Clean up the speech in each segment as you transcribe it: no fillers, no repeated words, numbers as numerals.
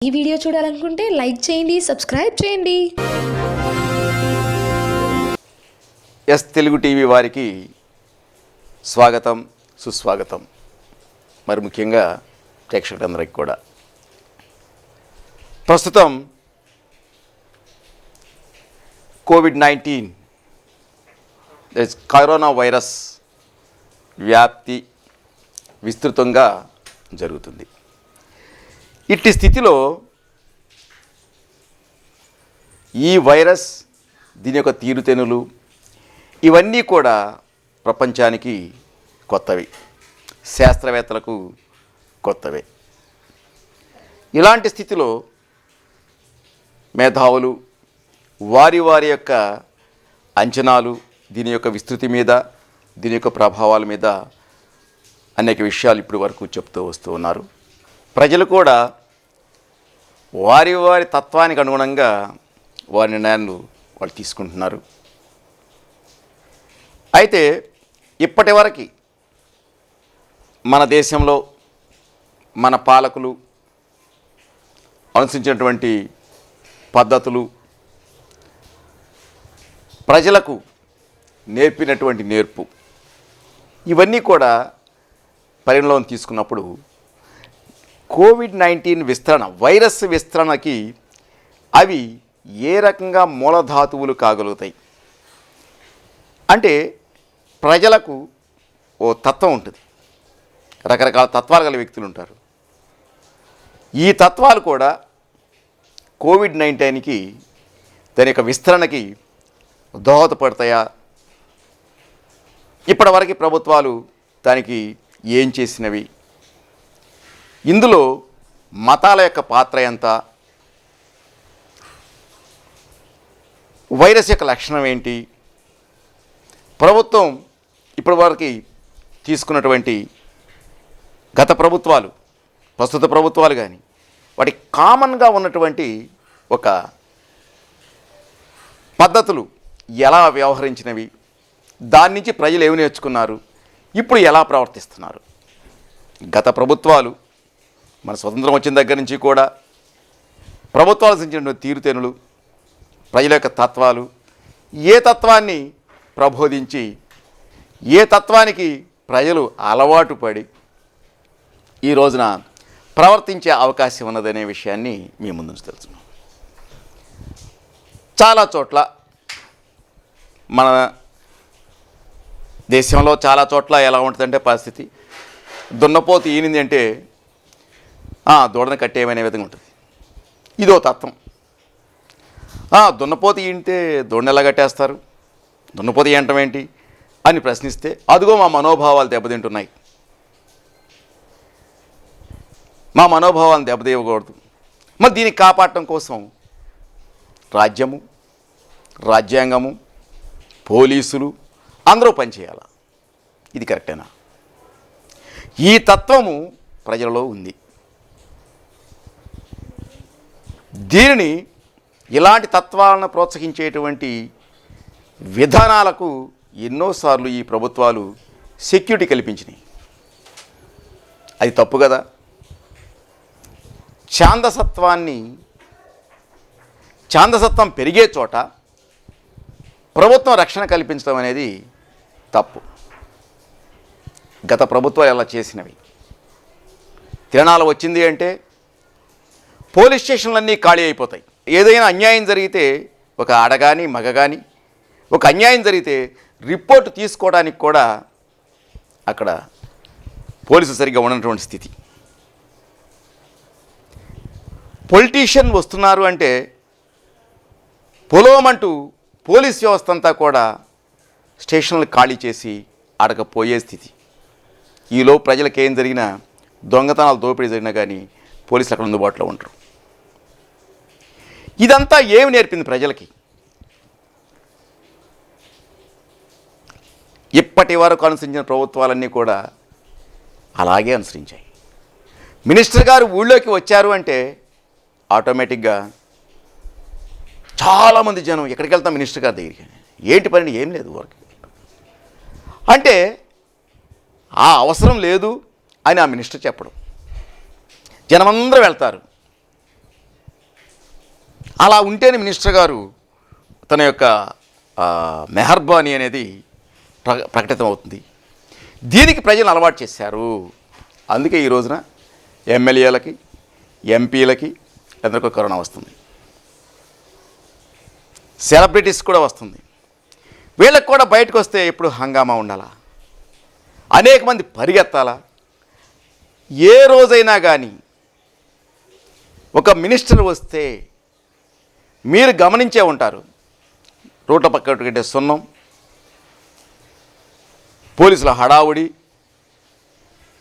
ఈ వీడియో చూడాలనుకుంటే లైక్ చేయండి, సబ్స్క్రైబ్ చేయండి. ఎస్ తెలుగు టీవీ వారికి స్వాగతం, సుస్వాగతం. మరి ముఖ్యంగా ప్రేక్షకులందరికీ కూడా ప్రస్తుతం కోవిడ్-19 కరోనా వైరస్ వ్యాప్తి విస్తృతంగా జరుగుతుంది. ఇట్టి స్థితిలో ఈ వైరస్, దీని యొక్క తీరుతెన్నులు ఇవన్నీ కూడా ప్రపంచానికి కొత్తవి, శాస్త్రవేత్తలకు కొత్తవే. ఇలాంటి స్థితిలో మేధావులు వారి యొక్క అంచనాలు, దీని యొక్క విస్తృతి మీద, దీని యొక్క ప్రభావాల మీద అనేక విషయాలు ఇప్పటి వరకు చెప్తూ వస్తూ ఉన్నారు. ప్రజలు కూడా వారి తత్వానికి అనుగుణంగా వారి నిర్ణయాలు వాళ్ళు తీసుకుంటున్నారు. అయితే ఇప్పటి వరకు మన దేశంలో మన పాలకులు అనుసరించినటువంటి పద్ధతులు, ప్రజలకు నేర్పినటువంటి నేర్పు, ఇవన్నీ కూడా పరిగణలోకి తీసుకున్నప్పుడు కోవిడ్-19 విస్తరణ, వైరస్ విస్తరణకి అవి ఏ రకంగా మూలధాతువులు కాగలుగుతాయి అంటే, ప్రజలకు ఓ తత్వం ఉంటుంది, రకరకాల తత్వాలు గల వ్యక్తులు ఉంటారు. ఈ తత్వాలు కూడా కోవిడ్-19కి, దాని యొక్క విస్తరణకి దోహదపడతాయా? ఇప్పటివరకు ప్రభుత్వాలు దానికి ఏం చేసినవి? ఇందులో మతాల యొక్క పాత్ర ఎంత? వైరస్ యొక్క లక్షణం ఏంటి? ప్రభుత్వం ఇప్పటివరకు తీసుకున్నటువంటి గత ప్రభుత్వాలు, ప్రస్తుత ప్రభుత్వాలు కానీ, వాటి కామన్గా ఉన్నటువంటి ఒక పద్ధతులు ఎలా వ్యవహరించినవి, దాని నుంచి ప్రజలు ఏమి నేర్చుకున్నారు, ఇప్పుడు ఎలా ప్రవర్తిస్తున్నారు? గత ప్రభుత్వాలు మన స్వతంత్రం వచ్చిన దగ్గర నుంచి కూడా ప్రభుత్వాలు సంబంధించిన తీరుతెన్నులు, ప్రజల యొక్క తత్వాలు, ఏ తత్వాన్ని ప్రబోధించి ఏ తత్వానికి ప్రజలు అలవాటు పడి ఈ రోజున ప్రవర్తించే అవకాశం ఉన్నదనే విషయాన్ని మీ ముందు తెలుసుకున్నాం. చాలా చోట్ల, మన దేశంలో చాలా చోట్ల ఎలా ఉంటుందంటే పరిస్థితి, దున్నపోతు ఈనింది అంటే దూడని కట్టేయమనే విధంగా ఉంటుంది. ఇదో తత్వం. దున్నపోతు ఈనితే దూడని ఎలా కట్టేస్తారు, దున్నపోతు ఏంటం ఏంటి అని ప్రశ్నిస్తే, అదిగో మా మనోభావాలు దెబ్బతింటున్నాయి, మా మనోభావాలను దెబ్బతీయకూడదు, మరి దీన్ని కాపాడటం కోసం రాజ్యము, రాజ్యాంగము, పోలీసులు అందరూ పనిచేయాలి. ఇది కరెక్టేనా? ఈ తత్వము ప్రజలలో ఉంది. దీనిని, ఇలాంటి తత్వాలను ప్రోత్సహించేటువంటి విధానాలకు ఎన్నోసార్లు ఈ ప్రభుత్వాలు సెక్యూరిటీ కల్పించినాయి. అది తప్పు కదా? ఛాందసత్వం పెరిగే చోట ప్రభుత్వం రక్షణ కల్పించడం అనేది తప్పు. గత ప్రభుత్వాలు ఎలా చేసినవి. తిరణాలు వచ్చింది అంటే పోలీస్ స్టేషన్లన్నీ ఖాళీ అయిపోతాయి. ఏదైనా అన్యాయం జరిగితే, ఒక ఆడ కానీ మగ కానీ ఒక అన్యాయం జరిగితే రిపోర్ట్ తీసుకోవడానికి కూడా అక్కడ పోలీసు సరిగ్గా ఉన్నటువంటి స్థితి. పొలిటీషియన్ వస్తున్నారు అంటే పొలోమంటూ పోలీస్ వ్యవస్థ అంతా కూడా స్టేషన్లు ఖాళీ చేసి అడగపోయే స్థితి. ఈలో ప్రజలకు ఏం జరిగినా, దొంగతనాలు, దోపిడీ జరిగినా కానీ పోలీసులు అక్కడ అందుబాటులో ఉంటారు. ఇదంతా ఏమి నేర్పింది ప్రజలకి? ఇప్పటి వరకు అనుసరించిన ప్రభుత్వాలన్నీ కూడా అలాగే అనుసరించాయి. మినిస్టర్ గారు ఊళ్ళోకి వచ్చారు అంటే ఆటోమేటిక్గా చాలామంది జనం ఎక్కడికి వెళ్తాం మినిస్టర్ గారి దగ్గరికి, ఏంటి పని, ఏం లేదు వర్క్ అంటే ఆ అవసరం లేదు అని ఆ మినిస్టర్ చెప్పడం. జనమందరూ వెళ్తారు. అలా ఉంటేనే మినిస్టర్ గారు తన యొక్క మెహర్బానీ అనేది ప్రకటితం అవుతుంది. దీనికి ప్రజలు అలవాటు చేశారు. అందుకే ఈ రోజున ఎమ్మెల్యేలకి, ఎంపీలకి అందరికీ కరోనా వస్తుంది. సెలబ్రిటీస్ కూడా వస్తుంది. వీళ్ళకి కూడా బయటకు వస్తే ఎప్పుడు హంగామా ఉండాలా, అనేక మంది పరిగెత్తాలా. ఏ రోజైనా కానీ ఒక మినిస్టర్ వస్తే మీరు గమనించే ఉంటారు, రోడ్ల పక్కన సున్నం, పోలీసుల హడావుడి,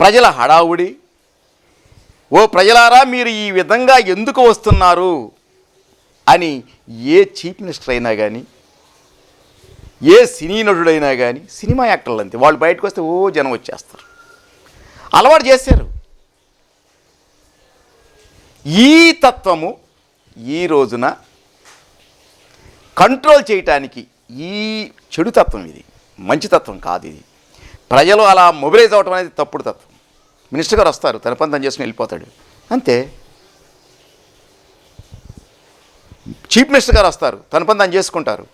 ప్రజల హడావుడి. ఓ ప్రజలారా, మీరు ఈ విధంగా ఎందుకు వస్తున్నారు అని ఏ చీఫ్ మినిస్టర్ అయినా కానీ, ఏ సినీ నటుడైనా కానీ, సినిమా యాక్టర్లు అంతే, వాళ్ళు బయటకు వస్తే ఓ జనం వచ్చేస్తారు. అలవాటు చేశారు. ఈ తత్వము ఈ రోజున కంట్రోల్ చేయటానికి, ఈ చెడు తత్వం ఇది, మంచి తత్వం కాదు ఇది. ప్రజలు అలా మొబిలైజ్ అవ్వటం అనేది తప్పుడు తత్వం. మినిస్టర్ గారు వస్తారు, తన పని తను చేసుకుని వెళ్ళిపోతాడు, అంతే. చీఫ్ మినిస్టర్ గారు వస్తారు, తన పని తను చేసుకుంటారు,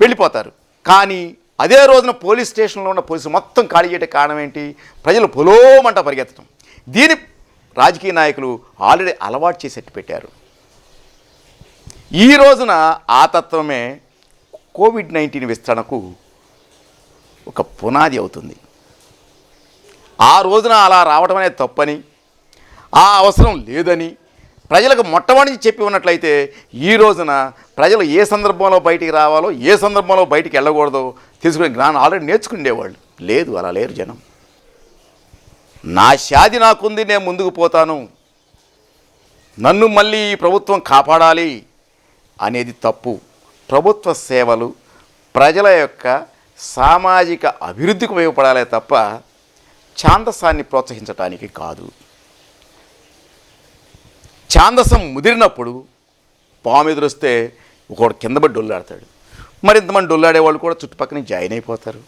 వెళ్ళిపోతారు. కానీ అదే రోజున పోలీస్ స్టేషన్లో ఉన్న పోలీసులు మొత్తం ఖాళీ చేయడానికి కారణం ఏంటి? ప్రజలు పొలోమంట పరిగెత్తడం. దీని రాజకీయ నాయకులు ఆల్రెడీ అలవాటు చేసేట్టు పెట్టారు. ఈ రోజున ఆ తత్వమే కోవిడ్-19 విస్తరణకు ఒక పునాది అవుతుంది. ఆ రోజున అలా రావడం అనేది తప్పని, ఆ అవసరం లేదని ప్రజలకు మొట్టమొదటి చెప్పి ఉన్నట్లయితే ఈ రోజున ప్రజలు ఏ సందర్భంలో బయటికి రావాలో, ఏ సందర్భంలో బయటికి వెళ్ళకూడదో తెలుసుకునే జ్ఞానం ఆల్రెడీ నేర్చుకునేవాళ్ళు. లేదు, అలా లేరు జనం. నా శాది నాకుంది, నేను ముందుకు పోతాను, నన్ను మళ్ళీ ఈ ప్రభుత్వం కాపాడాలి అనేది తప్పు. ప్రభుత్వ సేవలు ప్రజల యొక్క సామాజిక అభివృద్ధికి ఉపయోగపడాలే తప్ప ఛాందసాన్ని ప్రోత్సహించడానికి కాదు. ఛాందసం ముదిరినప్పుడు పాము ఎదురొస్తే ఒకడు కింద పడి డొల్లాడతాడు. మరి ఇంతమంది డొల్లాడే వాళ్ళు కూడా చుట్టుపక్కల జాయిన్ అయిపోతారు.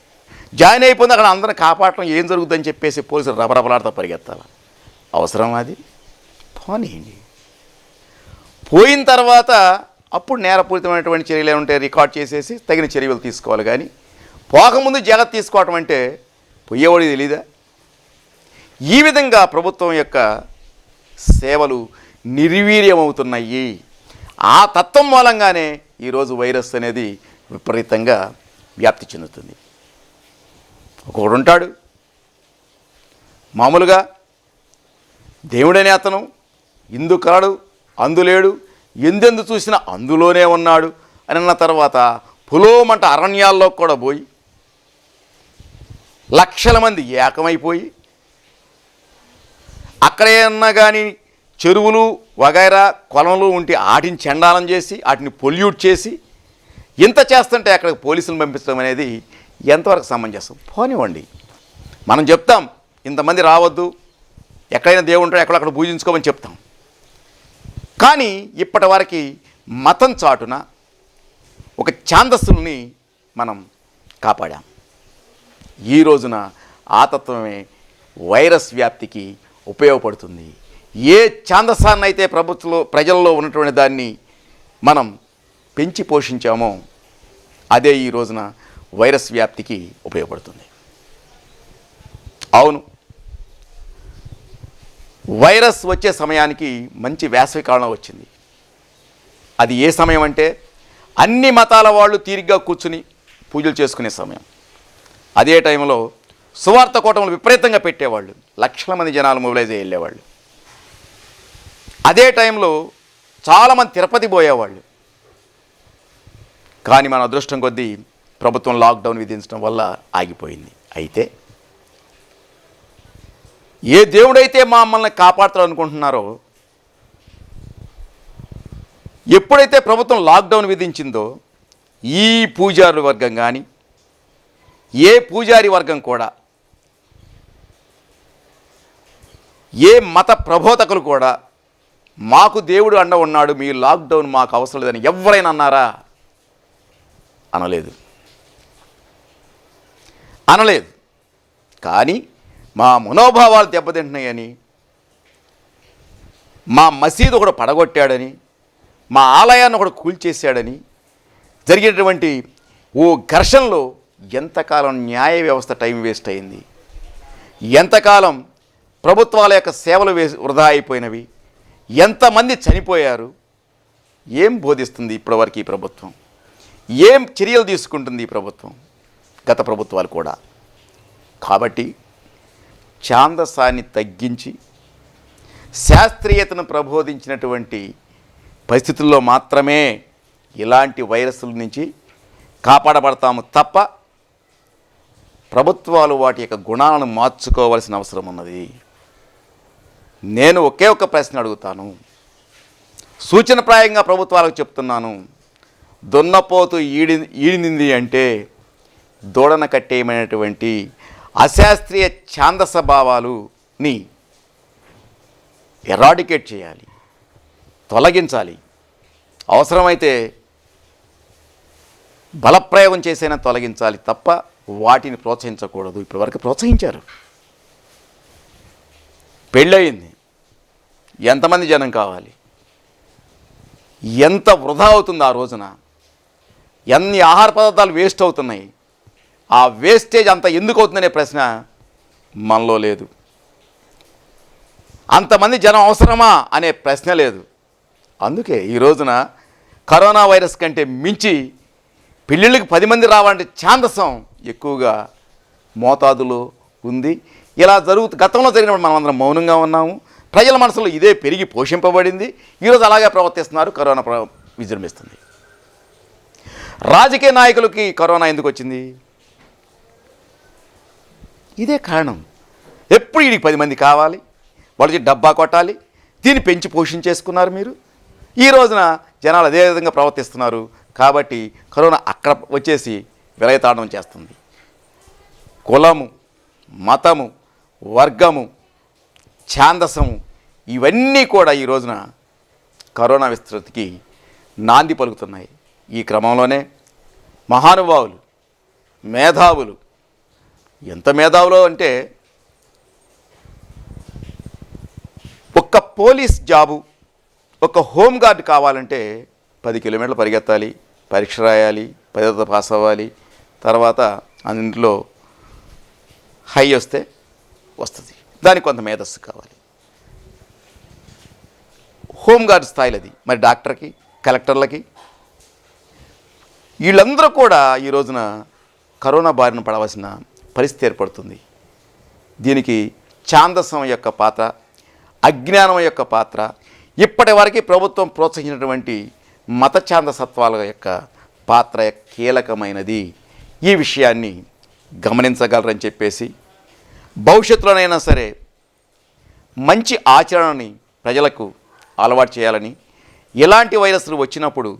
జాయిన్ అయిపోతే అక్కడ అందరిని కాపాడటం ఏం జరుగుతుందని చెప్పేసి పోలీసులు రబరబలాడుతూ పరిగెత్తాలి. అవసరం అది? పోనీయండి. పోయిన తర్వాత అప్పుడు నేరపూరితమైనటువంటి చర్యలు ఏమంటే రికార్డ్ చేసేసి తగిన చర్యలు తీసుకోవాలి. కానీ పోకముందు జాగ్రత్త తీసుకోవటం అంటే పోయేవాడికి తెలీదా? ఈ విధంగా ప్రభుత్వం యొక్క సేవలు నిర్వీర్యమవుతున్నాయి. ఆ తత్వం మూలంగానే ఈరోజు వైరస్ అనేది విపరీతంగా వ్యాప్తి చెందుతుంది. ఒకడు ఉంటాడు మామూలుగా, దేవుడనే అతను ఇందు కాడు అందులేడు, ఎందెందు చూసినా అందులోనే ఉన్నాడు అని అన్న తర్వాత పులోమంట అరణ్యాల్లో కూడా పోయి లక్షల మంది ఏకమైపోయి అక్కడే ఉన్నా కానీ చెరువులు వగైరా కొలంలు ఉంటే వాటిని చండాలం చేసి వాటిని పొల్యూట్ చేసి ఇంత చేస్తుంటే అక్కడికి పోలీసులను పంపించడం అనేది ఎంతవరకు సమంజసం? పోనివ్వండి, మనం చెప్తాం ఇంతమంది రావద్దు, ఎక్కడైనా దేవుడు ఉంటాడు ఎక్కడక్కడ పూజించుకోమని చెప్తాం. కానీ ఇప్పటి వరకు మతం చాటున ఒక ఛాందస్సుల్ని మనం కాపాడాం. ఈ రోజున ఆ తత్వమే వైరస్ వ్యాప్తికి ఉపయోగపడుతుంది. ఏ ఛాందసాన్ని అయితే ప్రజల్లో ఉన్నటువంటి దాన్ని మనం పెంచి పోషించామో అదే ఈ రోజున వైరస్ వ్యాప్తికి ఉపయోగపడుతుంది. అవును, వైరస్ వచ్చే సమయానికి మంచి వేసవికాలం వచ్చింది. అది ఏ సమయం అంటే అన్ని మతాల వాళ్ళు తీరిగ్గా కూర్చుని పూజలు చేసుకునే సమయం. అదే టైంలో సువార్త కూటములు విపరీతంగా పెట్టేవాళ్ళు, లక్షల మంది జనాలు మొబిలైజ్ అయ్యి వెళ్ళేవాళ్ళు. అదే టైంలో చాలామంది తిరుపతి పోయేవాళ్ళు. కానీ మన అదృష్టం కొద్దీ ప్రభుత్వం లాక్డౌన్ విధించడం వల్ల ఆగిపోయింది. అయితే ఏ దేవుడైతే మమ్మల్ని కాపాడుతాడు అనుకుంటున్నారో, ఎప్పుడైతే ప్రభుత్వం లాక్డౌన్ విధించిందో ఈ పూజారి వర్గం కానీ ఏ పూజారి వర్గం కూడా, ఏ మత ప్రబోధకులు కూడా మాకు దేవుడు అండ ఉన్నాడు, మీ లాక్డౌన్ మాకు అవసరం లేదని ఎవరైనా అన్నారా? అనలేదు. కానీ మా మనోభావాలు దెబ్బతింటున్నాయని, మా మసీదు ఒకడు పడగొట్టాడని, మా ఆలయాన్ని ఒకడు కూల్చేశాడని జరిగేటువంటి ఓ ఘర్షణలో ఎంతకాలం న్యాయ వ్యవస్థ టైం వేస్ట్ అయింది, ఎంతకాలం ప్రభుత్వాల యొక్క సేవలు వృధా అయిపోయినవి, ఎంతమంది చనిపోయారు, ఏం బోధిస్తుంది ఇప్పటివరకు ఈ ప్రభుత్వం, ఏం చర్యలు తీసుకుంటుంది ఈ ప్రభుత్వం, గత ప్రభుత్వాలు కూడా. కాబట్టి ఛాందసాన్ని తగ్గించి శాస్త్రీయతను ప్రబోధించినటువంటి పరిస్థితుల్లో మాత్రమే ఇలాంటి వైరస్ల నుంచి కాపాడబడతాము తప్ప ప్రభుత్వాలు వాటి యొక్క గుణాలను మార్చుకోవాల్సిన అవసరం ఉన్నది. నేను ఒకే ఒక్క ప్రశ్న అడుగుతాను, సూచనప్రాయంగా ప్రభుత్వాలకు చెప్తున్నాను. దున్నపోతు ఈడింది అంటే దూడన కట్టేయమైనటువంటి అశాస్త్రీయ ఛాందస భావాలుని ఎరాడికేట్ చేయాలి, తొలగించాలి. అవసరమైతే బలప్రయోగం చేసైనా తొలగించాలి తప్ప వాటిని ప్రోత్సహించకూడదు. ఇప్పటివరకు ప్రోత్సహించారు. పెళ్ళయింది, ఎంతమంది జనం కావాలి, ఎంత వృధా అవుతుంది ఆ రోజున, ఎన్ని ఆహార పదార్థాలు వేస్ట్ అవుతున్నాయి, ఆ వేస్టేజ్ అంత ఎందుకు అవుతుందనే ప్రశ్న మనలో లేదు. అంతమంది జనం అవసరమా అనే ప్రశ్న లేదు. అందుకే ఈ రోజున కరోనా వైరస్ కంటే మించి పెళ్ళిళ్ళకి 10 మంది రావాలంటే ఛాందసం ఎక్కువగా మోతాదులో ఉంది. ఇలా గతంలో జరిగినప్పుడు మనం అందరం మౌనంగా ఉన్నాము. ప్రజల మనసులో ఇదే పెరిగి పోషింపబడింది. ఈరోజు అలాగే ప్రవర్తిస్తున్నారు. కరోనా విజృంభిస్తుంది. రాజకీయ నాయకులకి కరోనా ఎందుకు వచ్చింది? ఇదే కారణం. ఎప్పుడు వీడికి 10 మంది కావాలి, వాళ్ళకి డబ్బా కొట్టాలి, దీన్ని పెంచి పోషించేసుకున్నారు మీరు. ఈ రోజున జనాలు అదే విధంగా ప్రవర్తిస్తున్నారు. కాబట్టి కరోనా అక్కడ వచ్చేసి విలయతాండం చేస్తుంది. కులము, మతము, వర్గము, ఛాందసము ఇవన్నీ కూడా ఈ రోజున కరోనా విస్తృతికి నాంది పలుకుతున్నాయి. ఈ క్రమంలోనే మహానుభావులు, మేధావులు, ఎంత మేధావులో అంటే ఒక్క పోలీస్ జాబు, ఒక హోంగార్డ్ కావాలంటే 10 కిలోమీటర్లు పరిగెత్తాలి, పరీక్ష రాయాలి, 10వ పాస్ అవ్వాలి, తర్వాత అందులో హై వస్తే వస్తుంది. దానికి కొంత మేధస్సు కావాలి. హోంగార్డ్ స్థాయిలో అది. మరి డాక్టర్కి, కలెక్టర్లకి వీళ్ళందరూ కూడా ఈ రోజున కరోనా బారిన పడవలసిన పరిస్థితి ఏర్పడుతుంది. దీనికి ఛాందసం యొక్క పాత్ర, అజ్ఞానం యొక్క పాత్ర, ఇప్పటి వరకు ప్రభుత్వం ప్రోత్సహించినటువంటి మత ఛాందసత్వాల యొక్క పాత్ర కీలకమైనది. ఈ విషయాన్ని గమనించగలరని చెప్పేసి భవిష్యత్తులోనైనా సరే మంచి ఆచరణని ప్రజలకు అలవాటు చేయాలని, ఇలాంటి వైరస్లు వచ్చినప్పుడు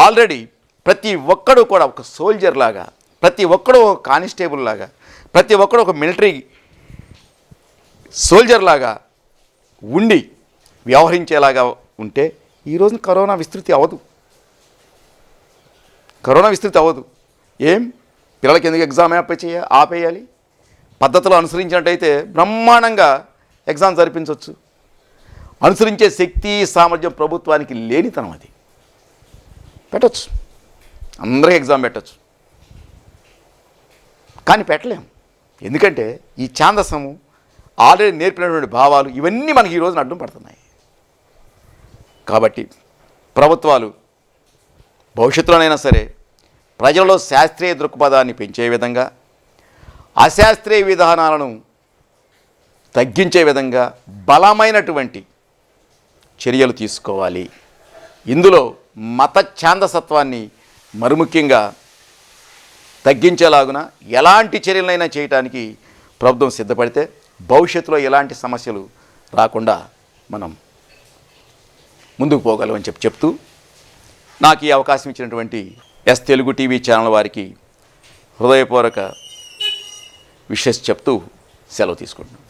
ఆల్రెడీ ప్రతి ఒక్కడు కూడా ఒక సోల్జర్ లాగా, ప్రతి ఒక్కడు ఒక కానిస్టేబుల్ లాగా, ప్రతి ఒక్కడు ఒక మిలిటరీ సోల్జర్ లాగా ఉండి వ్యవహరించేలాగా ఉంటే ఈరోజు కరోనా విస్తృతి అవ్వదు. కరోనా విస్తృతి అవ్వదు. ఏం పిల్లలకి ఎందుకు ఎగ్జామ్ ఆపేయాలి? పద్ధతులు అనుసరించినట్టయితే బ్రహ్మాండంగా ఎగ్జామ్ జరిపించవచ్చు. అనుసరించే శక్తి, సామర్థ్యం ప్రభుత్వానికి లేనితనం. అది పెట్టచ్చు, అందరికీ ఎగ్జామ్ పెట్టచ్చు. కానీ పెట్టలేం. ఎందుకంటే ఈ ఛాందసము, ఆల్రెడీ నేర్పినటువంటి భావాలు ఇవన్నీ మనకి ఈ రోజున అడ్డం పడుతున్నాయి. కాబట్టి ప్రభుత్వాలు భవిష్యత్తులోనైనా సరే ప్రజలలో శాస్త్రీయ దృక్పథాన్ని పెంచే విధంగా, అశాస్త్రీయ విధానాలను తగ్గించే విధంగా బలమైనటువంటి చర్యలు తీసుకోవాలి. ఇందులో మత ఛాందసత్వాన్ని మరుముఖ్యంగా తగ్గించేలాగున ఎలాంటి చర్యలైనా చేయడానికి ప్రభుత్వం సిద్ధపడితే భవిష్యత్తులో ఎలాంటి సమస్యలు రాకుండా మనం ముందుకు పోగలమని చెప్తూ నాకు ఈ అవకాశం ఇచ్చినటువంటి తెలుగు టీవీ ఛానల్ వారికి హృదయపూర్వక విషెస్ చెప్తూ సెలవు తీసుకుంటున్నాను.